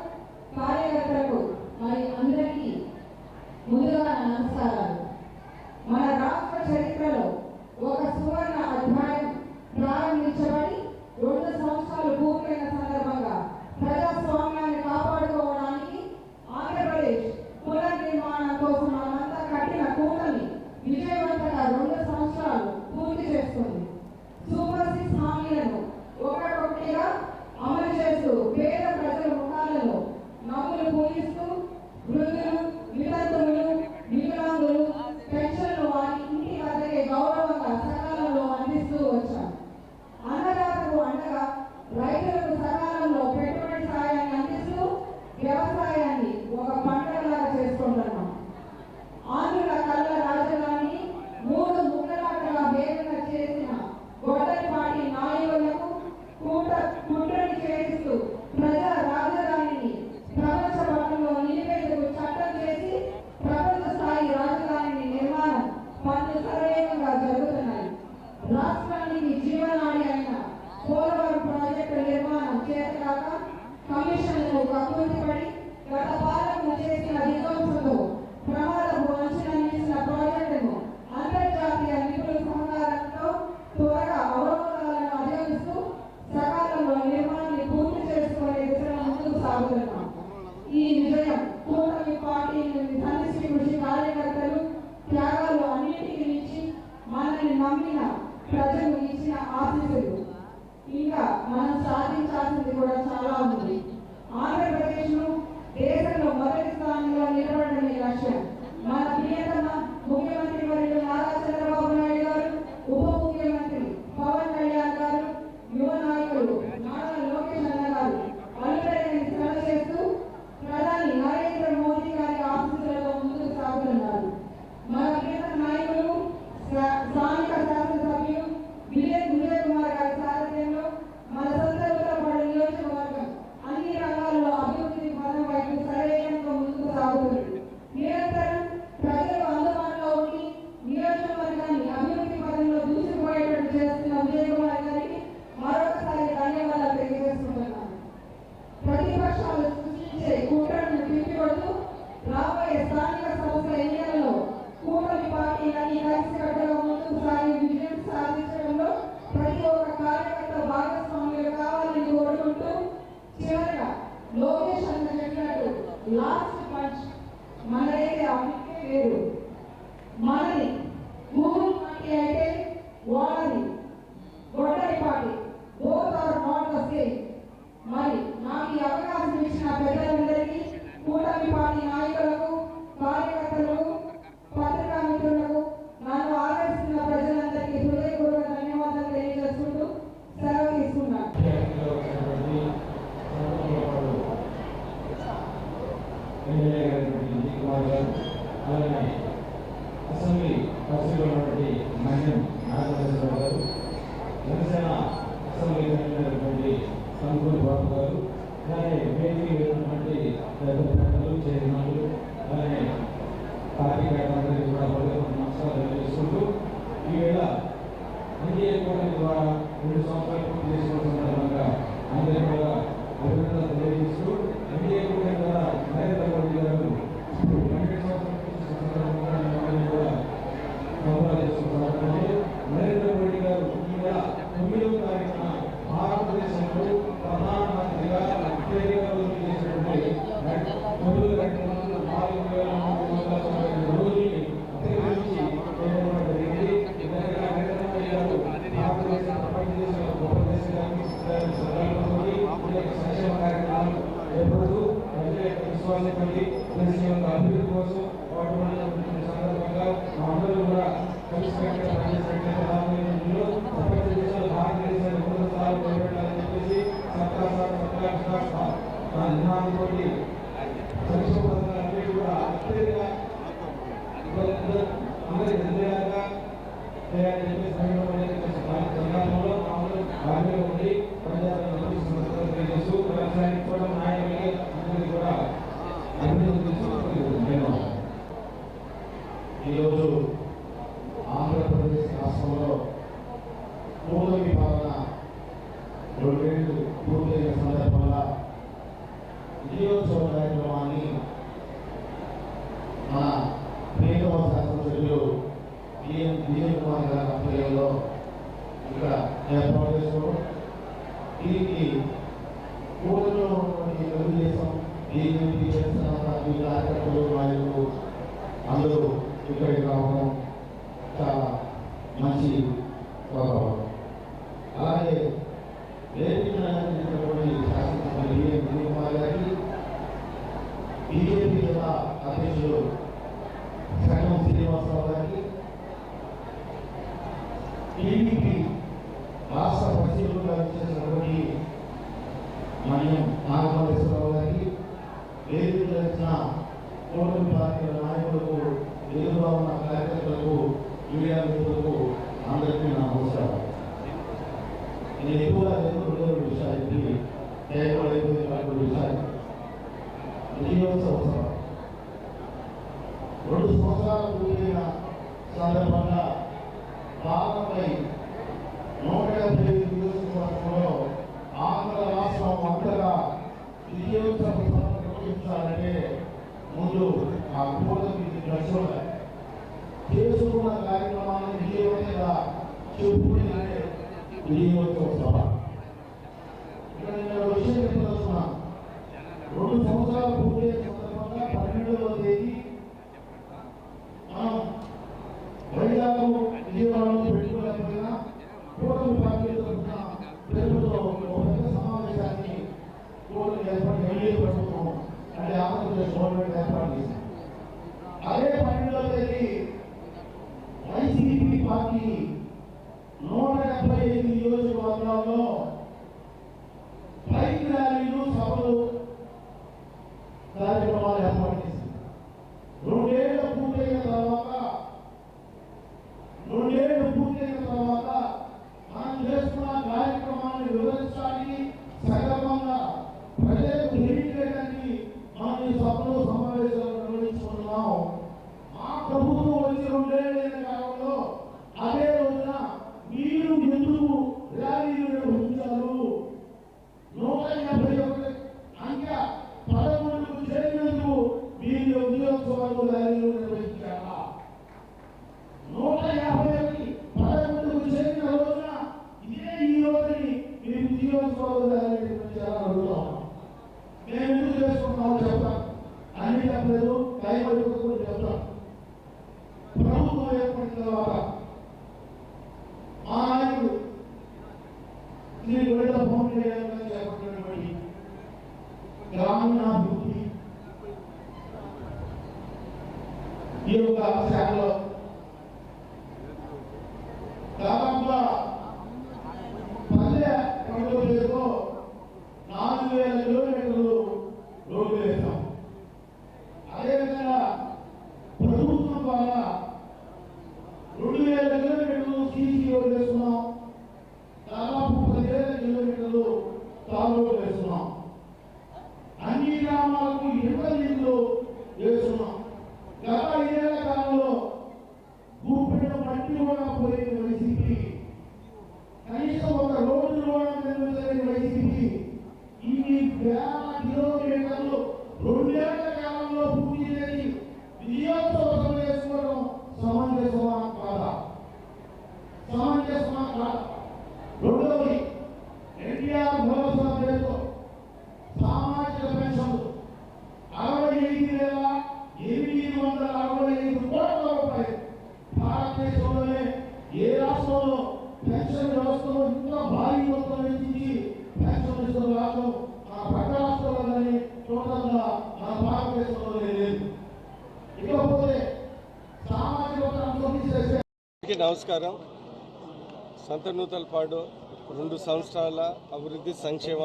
కార్యకర్తలకు మరి అందరికీ ముందుగా నా నమస్కారాలు. మన రాష్ట్ర చరిత్రలో ఒక సువర్ణ అధ్యాయం ప్రారంభించబడి 2 సంవత్సరాలు పూర్తయిన సందర్భంగా ప్రజాస్వామ్యాన్ని కాపాడుకోవడానికి ఆంధ్రప్రదేశ్ పునర్నిర్మాణం కోసం మనమంతా కట్టిన కూటమి విజయవంతంగా 2 సంవత్సరాలు పూర్తి చేస్తుంది. సూపర్ 6 హామీలను ఒక్కొక్కటిగా అమలు చేస్తూ పేద ప్రజల ముఖాలలో నవ్వులు పూయిస్తూ వృద్ధులు, వితంతువులు, వికలాంగులు పెన్షన్లు వారి ఇంటి వద్దకే గౌరవంగా సకాలంలో అందిస్తూ వచ్చాం. అన్నదాతకు అండగా రైతులకు సకాలంలో పెట్టుబడి సాయాన్ని అందిస్తూ వ్యవసాయాన్ని ఒక పంటలాగా చేసుకుంటున్నాం. ఆంధ్రుల కళ్ళ రాజధాని 3 ముక్కలాటగా వేగంగా చేసిన గొడ్డలిపాటి నాయకులకు కుట్రని చేస్తూ ప్రజా రాజధానిని ప్రపంచ పట్టణంలో నిలిపేందుకు చట్టం చేసి ప్రపంచ స్థాయి రాజధానిని నిర్మాణం పనులు సర్వేగంగా జరుగుతున్నాయి. రాష్ట్రానికి జీవనాడి అయిన పోలవరం ప్రాజెక్టు నిర్మాణం చేతకాక కమిషన్లకు కక్కుర్తిపడి గత పాలనకు చేసిన విధ్వంసంతో ప్రమాదపు అంచనా నిలిచిన ప్రాజెక్టును అంతర్జాతీయ నిపుణుల సహకారంతో త్వరగా అవరోధాలను అధిగమిస్తూ సకాలంలో నిర్మాణాన్ని పూర్తి చేసుకునే దిశగా ముందుకు సాగుతున్నాం. ఈ విజయం కూటమి పార్టీ ధనశ్రీ కృషి కార్యకర్తలు త్యాగాలు అన్నింటికి మించి మనల్ని నమ్మిన ప్రజలు ఇచ్చిన ఆశీస్సులు. ఇంకా మనం సాధించాల్సింది కూడా చాలా ఉంది. ఆంధ్రప్రదేశ్ను దేశంలో మొదటి స్థానంలో నిలబడమే లక్ష్యం. మన ప్రియతమ ముఖ్యమంత్రి వర్యులు నారా చంద్రబాబు నాయుడు గారు, ఉప ముఖ్యమంత్రి పవన్ కళ్యాణ్ గారు, యువ నాయకులు నారా లోకేష్ అన్న గారు అల్లుడైన శ్రమ చేస్తూ ప్రధాని నరేంద్ర మోదీ గారి ఆశీస్సులతో ముందుకు సాగుతున్నారు. మన ప్రియతమ నాయకులు స్థానిక శాసనసభ్యులు విజయ్ కుమార్ గారి సారథ్యంలో మన సొంత ఉత్తరపడ నియోజకవర్గం అన్ని రంగాల్లో అభివృద్ధి పదం వైపు సరైనంగా ముందుకు సాగుతుంది. నిరంతరం ప్రజలు అందుబాటులో ఉండి నియోజకవర్గాన్ని అభివృద్ధి పదంలో దూసుకుపోయేటట్టు చేస్తున్న విజయ్ కుమార్ గారికి మరొకసారి ధన్యవాదాలు తెలియజేస్తున్నాను. ప్రతిపక్షాలు సృష్టించే కుట్రను తిప్పికొడుతూ రాబోయే స్థానిక సంస్థల ఎన్నికలలో కూటమి పార్టీలన్నీ కలిసికట్టుగా ముందుకు సాగి విజయం సాధించడంలో ప్రతి ఒక్క కార్యకర్త భాగస్వామ్యులు కావాలని కోరుకుంటూ చివరిగా లోకేష్ అన్న చెప్పినట్టు లాస్ట్ పంచ్ మనదైతే అభివృద్ధి వేరు. మనది గూగుల్ పార్టీ అయితే వాళ్ళది గొడ్డలి party. Both are not the same. మరి నాకు ఈ అవకాశం ఇచ్చిన పెద్దలందరికీ, కూటమి పార్టీ నాయకులకు, కార్యకర్తలకు, పత్రికా మిత్రులకు, నన్ను ఆదరిస్తున్న ప్రజలందరికీ హృదయపూర్వక ధన్యవాదాలు తెలియజేసుకుంటూ సెలవు తీసుకున్నాను. అసెంబ్లీ పరిస్థితిలో ఉన్నటువంటి మన్యం నాగేశ్వరరావు గారు, జనసేన అసెంబ్లీ అయినటువంటి సంకూరి బాబు గారు, అలాగే వేదిక ఉన్నటువంటి పెద్దలు, చైర్మన్లు, అలాగే పార్టీ కార్యకర్తలకు కూడా నమస్కారాలు తెలియజేసుకుంటూ ఈవేళ ఎన్డీఏ కూటమి ద్వారా 2 సంవత్సరాలు పూర్తి చేసుకున్న సందర్భంగా అందరికీ కూడా అభినందనలు తెలియజేస్తూ ఎన్డీఏ కూటమి ద్వారా నరేంద్ర మోదీ గారు 12 సంవత్సరాలు కూడా సంబరాలు చేసుకుంటున్నారు. నరేంద్ర మోదీ గారు ఈవేళ 9వ తారీఖున భారతదేశంలో ప్రధానమంత్రిగా అత్యధికంగా చేసినటువంటి 4,492 రోజుల్ని అతిక్రమించి జరిగింది. భారతదేశం ప్రపంచ దేశంలో గొప్ప దేశానికి సంక్షేమ కార్యక్రమాలు ఏర్పడుతూ ప్రజల యొక్క విశ్వాసం కలిగి దేశం యొక్క అభివృద్ధి కోసం పాటుపడుతున్న సందర్భంగా అందరూ కూడా కలిసికట్టుగా పనిచేసినట్లయితే ప్రపంచ దేశాలు భారతదేశాన్ని ఉన్నత స్థాయిలో నిలబెట్టాలని చెప్పేసి సర్కార్ నినాదంతో సంక్షేమ పథకాలన్నీ కూడా అత్యధిక అందరికీ తెలియాలిగా చేయాలని చెప్పేసి సందర్భంలో అందరూ బాధ్యత ఉండి ప్రజాలను తెలియజేస్తూ వ్యవసాయానికి కూడా నాయకులకి అందరికీ కూడా అభినందనలు. ఈరోజు ఆంధ్రప్రదేశ్ రాష్ట్రంలో కూటమి పాలన 2 ఏళ్ళు పూర్తయిన సందర్భంగా విజయ్ కుమార్ గారి ఆధ్వర్యంలో ఇక్కడ ఏర్పాటు చేసుకోవడం, దీనికి ఊళ్ళో ఉన్నటువంటి తెలుగుదేశం బీజేపీ జనసేన పార్టీ కార్యకర్తలు నాయకులు అందరూ ఇక్కడికి రావడం చాలా మంచి స్వభావం. అలాగే వేదిక అలంకరించినటువంటి శాసనసభ్యులు విజయ్ కుమార్ గారికి, బీజేపీ జిల్లా అధ్యక్షులు సగం శ్రీనివాసరావు గారికి, టీడీపీ రాష్ట్ర పరిశీలనగా చేసినటువంటి మన్యం నాగమల్లేశ్వరరావు గారికి, వేదిక చేసిన కూటమి పార్టీల నాయకులకు, ఎదురుగా ఉన్న కార్యకర్తలకు, మీడియా మిత్రులకు అందరికీ నా నమస్కారం. నేను ఎక్కువగా రెండు విషయానికి కేవలం విషయాలు విజయోత్సవ సభ 2 సంవత్సరాలు పూర్తయిన సందర్భంగా భారతపై 175 నియోజకవర్గంలో ఆంధ్ర రాష్ట్రం అంతగా విజయోత్సవ సభ నిర్వహించాలంటే ముందు ఆ కూటమి నడుచుకోవాలి. చేసుకున్న కార్యక్రమాన్ని విజయవంతంగా చెప్పుకునే విజయోత్సవ సభ. ఇక్కడ నేను విషయం చెప్పదలుచుకున్నాను. 2 సంవత్సరాలు పూర్తయిన సందర్భంగా 12వ తేదీ మనం వైజాగ్ విజయవాడలో పెట్టుకోలేకపోయినా కూటమి పార్టీ తరఫున పేరుతో ఒక పెద్ద సమావేశాన్ని కూటమి ఎన్డీఏ ప్రభుత్వం అంటే ఆంధ్రప్రదేశ్ గవర్నమెంట్ ఏర్పాటు చేసింది. అదే 12వ తేదీ వైసీపీ పార్టీ 175 నియోజకవర్గాల్లో బైక్ ర్యాలీలు, సభలు, కార్యక్రమాలు ఏర్పాటు చేసింది. 2 ఏళ్ళు పూర్తయిన తర్వాత మనం చేస్తున్న కార్యక్రమాన్ని వివరించడానికి, సగర్వంగా ప్రజలకు తెలియజేయడానికి మనం ఈ సభలో సమావేశాలు నిర్వహించుకుంటున్నాం. మా ప్రభుత్వం వచ్చి 2 ఏళ్ళైన కాలంలో అదే రోజున మీరు ఎందుకు ర్యాలీలు నిర్వహించారు? 151 అంకె 11కు చేరినందుకు మీరు విజయోత్సవాలు ర్యాలీలు నిర్వహించారా? 151 11కు చేరిన రోజున ఇదే ఈ రోజుని మీరు విజయోత్సవాలు ర్యాలీలు నిర్వహించారా అడుగుతాం. మేము ఎందుకు చేసుకుంటున్నామో చెప్తాం. అన్ని చెప్పలేదు, టైం అయిపోతుంది చెప్తాం. ప్రభుత్వం ఏర్పడిన తర్వాత మా నాయకుడు శ్రీ గొడవ పవన్ కళ్యాణ్ గారు చేపట్టినటువంటి గ్రామీణాభివృద్ధి ఈ యొక్క శాఖలో దాదాపుగా పల్లె పండుగ పేరుతో 4000 కిలోమీటర్లు రోడ్లు వేస్తాం. అదేవిధంగా ప్రభుత్వం ద్వారా 2000 కిలోమీటర్లు సీసీ రోడ్లు వేస్తున్నాం. దాదాపు 10,000 కిలోమీటర్లు తార్ రోడ్లు వేస్తున్నాం. అన్ని గ్రామాలకు ఇళ్ల నీళ్లు వేస్తున్నాం. గత 5 ఏళ్ల కాలంలో భూపేట మట్టి కూడా పోయిన వైసీపీ, కనీసం ఒక రోడ్డు కూడా నిర్మించలేని వైసీపీ ఇన్ని వేల కిలోమీటర్లు 2 ఏళ్ల కాలంలో పూర్తి చేసి విజయోత్సవ సభ చేసుకోవడం సమంజసమా కాదా? సమంజసమా కాదా? రెండవది, ఎన్టీఆర్ భరోసా పేరుతో సామాజిక పెన్షన్లు 65,865 కోట్ల రూపాయలు. భారతదేశంలోనే ఏ రాష్ట్రంలో పెన్షన్ వ్యవస్థలో ఇంత భారీ మొత్తం వెచ్చించి పెన్షన్ ఇస్తున్న రాష్ట్రం మన పక్క రాష్ట్రాల్లోనే టోటల్గా మన భారతదేశంలో లేదు. ఇకపోతే సామాజిక అంశం తీసేస్తే నమస్కారం. సంతనూతలపాడు 2 సంవత్సరాల అభివృద్ధి సంక్షేమ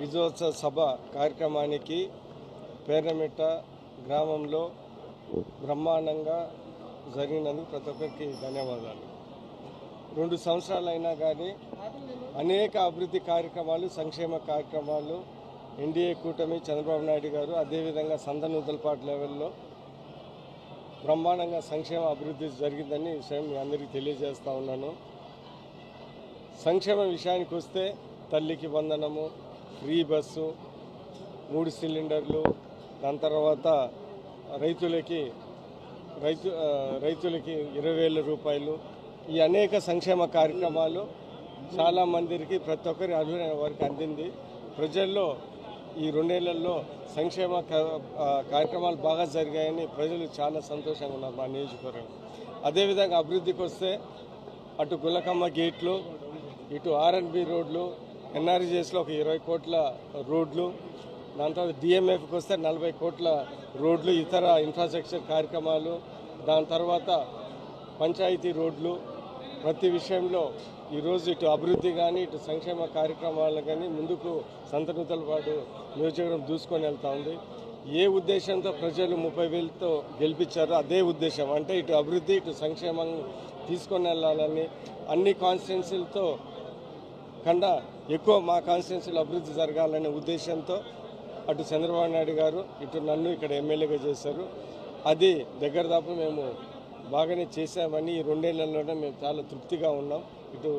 విజయోత్సవ సభ కార్యక్రమానికి పేర్నమిట్ట గ్రామంలో బ్రహ్మాండంగా జరిగినందుకు ప్రతి ఒక్కరికి ధన్యవాదాలు. 2 సంవత్సరాలు అయినా కానీ అనేక అభివృద్ధి కార్యక్రమాలు, సంక్షేమ కార్యక్రమాలు ఎన్డీఏ కూటమి చంద్రబాబు నాయుడు గారు, అదేవిధంగా సంతనూతలపాడు లెవెల్లో బ్రహ్మాండంగా సంక్షేమ అభివృద్ధి జరిగిందని విషయం మీ అందరికీ తెలియజేస్తూ ఉన్నాను. సంక్షేమ విషయానికి వస్తే తల్లికి వందనము, ఫ్రీ బస్సు, 3 సిలిండర్లు, దాని తర్వాత రైతులకి రైతులకి 20,000 రూపాయలు, ఈ అనేక సంక్షేమ కార్యక్రమాలు చాలా మందికి ప్రతి ఒక్కరి అభిప్రాయం వారికి అందింది. ప్రజల్లో ఈ 2 ఏళ్లలో సంక్షేమ కార్యక్రమాలు బాగా జరిగాయని ప్రజలు చాలా సంతోషంగా ఉన్నారు మా నియోజకవర్గం. అదేవిధంగా అభివృద్ధికి వస్తే అటు గుల్లకమ్మ గేట్లు, ఇటు ఆర్ఎన్బి రోడ్లు, ఎన్ఆర్జీఎస్లో ఒక 20 కోట్ల రోడ్లు, దాని తర్వాత డిఎంఎఫ్కి వస్తే 40 కోట్ల రోడ్లు, ఇతర ఇన్ఫ్రాస్ట్రక్చర్ కార్యక్రమాలు, దాని తర్వాత పంచాయతీ రోడ్లు, ప్రతి విషయంలో ఈరోజు ఇటు అభివృద్ధి కానీ ఇటు సంక్షేమ కార్యక్రమాలు కానీ ముందుకు సంతనూతలపాటు నియోజకవర్గం దూసుకొని వెళ్తూ ఉంది. ఏ ఉద్దేశంతో ప్రజలు 30,000తో గెలిపించారో అదే ఉద్దేశం, అంటే ఇటు అభివృద్ధి ఇటు సంక్షేమం తీసుకొని వెళ్ళాలని అన్ని కాన్స్టిట్యున్సీలతో కన్నా ఎక్కువ మా కాన్స్టిట్యున్సీలో అభివృద్ధి జరగాలనే ఉద్దేశంతో అటు చంద్రబాబు నాయుడు గారు ఇటు నన్ను ఇక్కడ ఎమ్మెల్యేగా చేశారు. అది దగ్గర దాపు మేము బాగానే చేశామని ఈ 2 ఏళ్లలోనే మేము చాలా తృప్తిగా ఉన్నాం. ఇటు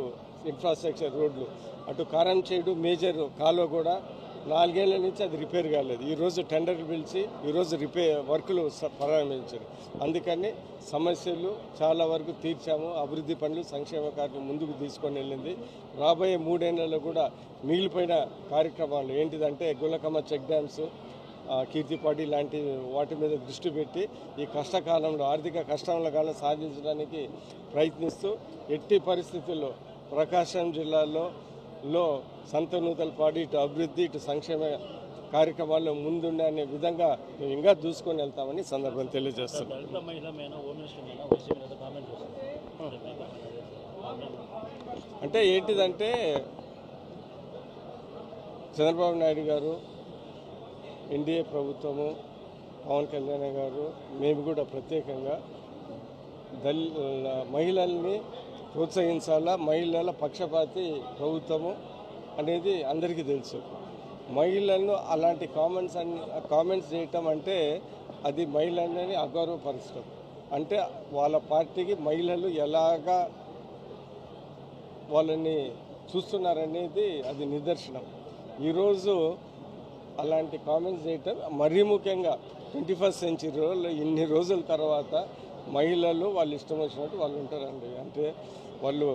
ఇన్ఫ్రాస్ట్రక్చర్ రోడ్లు, అటు కారంచేడు మేజర్ కాలువ కూడా 4 ఏళ్ల నుంచి అది రిపేర్ కాలేదు. ఈరోజు టెండర్లు పిలిచి ఈరోజు వర్కులు ప్రారంభించారు. అందుకని సమస్యలు చాలా వరకు తీర్చాము. అభివృద్ధి పనులు సంక్షేమ కార్యక్రమం ముందుకు తీసుకొని వెళ్ళింది. రాబోయే 3 ఏళ్లలో కూడా మిగిలిపోయిన కార్యక్రమాలు ఏంటిదంటే గుల్లకమ్మ చెక్ డ్యామ్స్, కీర్తిపాటి లాంటి వాటి మీద దృష్టి పెట్టి ఈ కష్టకాలంలో ఆర్థిక కష్టంలో కాలం సాధించడానికి ప్రయత్నిస్తూ ఎట్టి పరిస్థితుల్లో ప్రకాశం జిల్లాలో సంతనూతలపాటు ఇటు అభివృద్ధి ఇటు సంక్షేమ కార్యక్రమాల్లో ముందుండే అనే విధంగా మేము ఇంకా దూసుకొని వెళ్తామని సందర్భం తెలియజేస్తున్నాం. అంటే ఏంటిదంటే చంద్రబాబు నాయుడు గారు, ఎన్డీఏ ప్రభుత్వము, పవన్ కళ్యాణ్ గారు, మేము కూడా ప్రత్యేకంగా మహిళల్ని ప్రోత్సహించాలా, మహిళల పక్షపాతి ప్రభుత్వము అనేది అందరికీ తెలుసు. మహిళలను అలాంటి కామెంట్స్ చేయటం అంటే అది మహిళలని అగౌరవపరచడం. అంటే వాళ్ళ పార్టీకి మహిళలు ఎలాగా వాళ్ళని చూస్తున్నారనేది అది నిదర్శనం. ఈరోజు అలాంటి కామెంట్స్ చేయటం మరీ ముఖ్యంగా 21st సెంచరీలో ఇన్ని రోజుల తర్వాత మహిళలు వాళ్ళు ఇష్టం వచ్చినట్టు వాళ్ళు ఉంటారండి. అంటే వాళ్ళు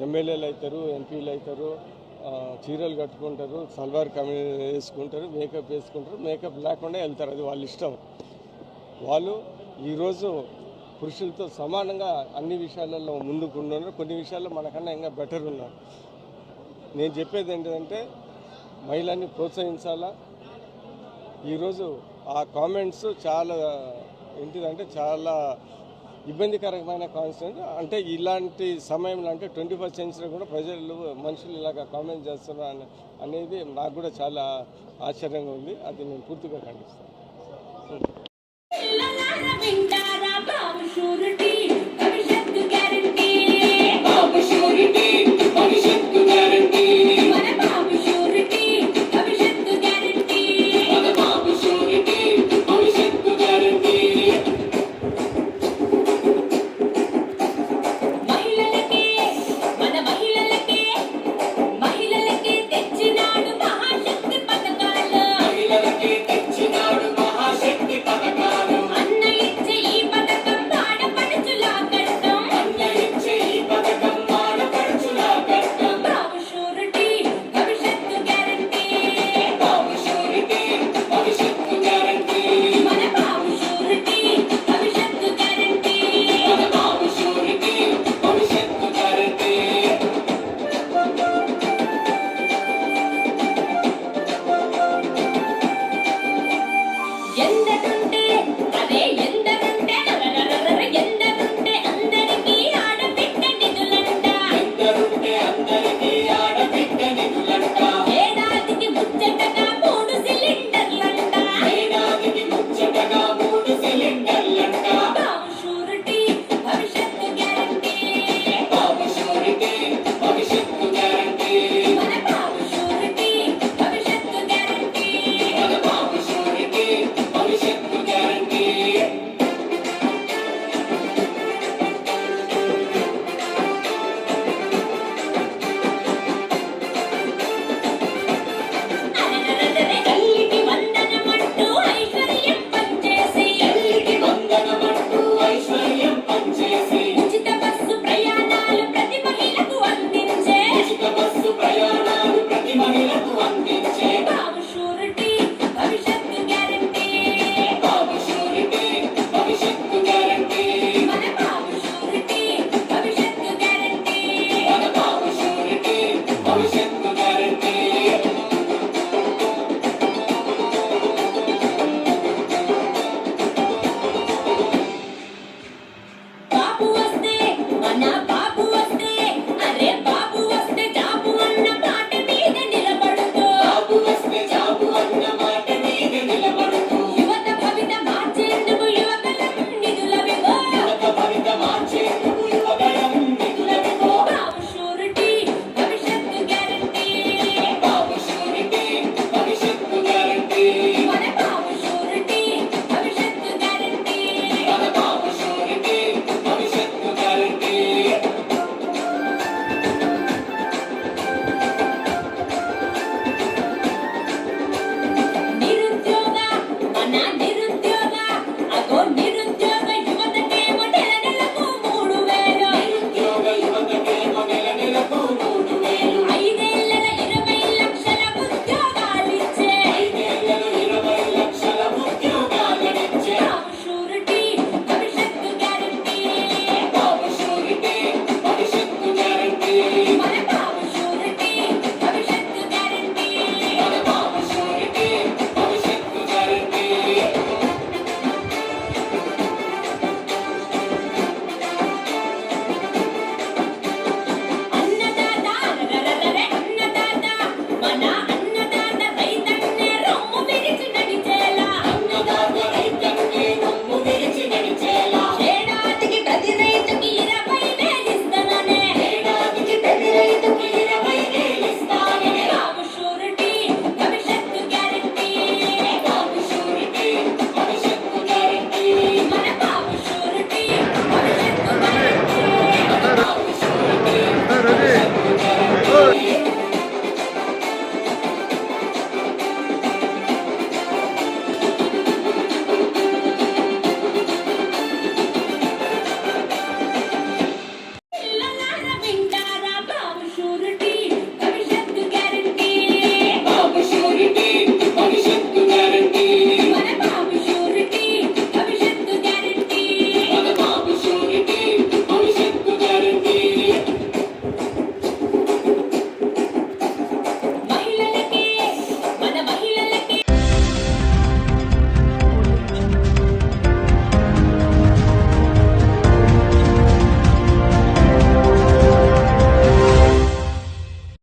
ఎమ్మెల్యేలు అవుతారు, ఎంపీలు అవుతారు, చీరలు కట్టుకుంటారు, సల్వార్ కమీజ్ వేసుకుంటారు, మేకప్ వేసుకుంటారు, మేకప్ లేకుండా వెళ్తారు, అది వాళ్ళ ఇష్టం. వాళ్ళు ఈరోజు పురుషులతో సమానంగా అన్ని విషయాలలో ముందుకున్నారు. కొన్ని విషయాల్లో మనకన్నా ఇంకా బెటర్ ఉన్నారు. నేను చెప్పేది ఏంటంటే మహిళల్ని ప్రోత్సహించాలా. ఈరోజు ఆ కామెంట్స్ చాలా ఏంటిదంటే చాలా ఇబ్బందికరమైన కాన్సెప్ట్. అంటే ఇలాంటి సమయంలో అంటే 21st సెంచరీ కూడా మనుషులు ఇలాగ కామెంట్ చేస్తున్నారు అనేది నాకు కూడా చాలా ఆశ్చర్యంగా ఉంది. అది నేను పూర్తిగా ఖండిస్తాను.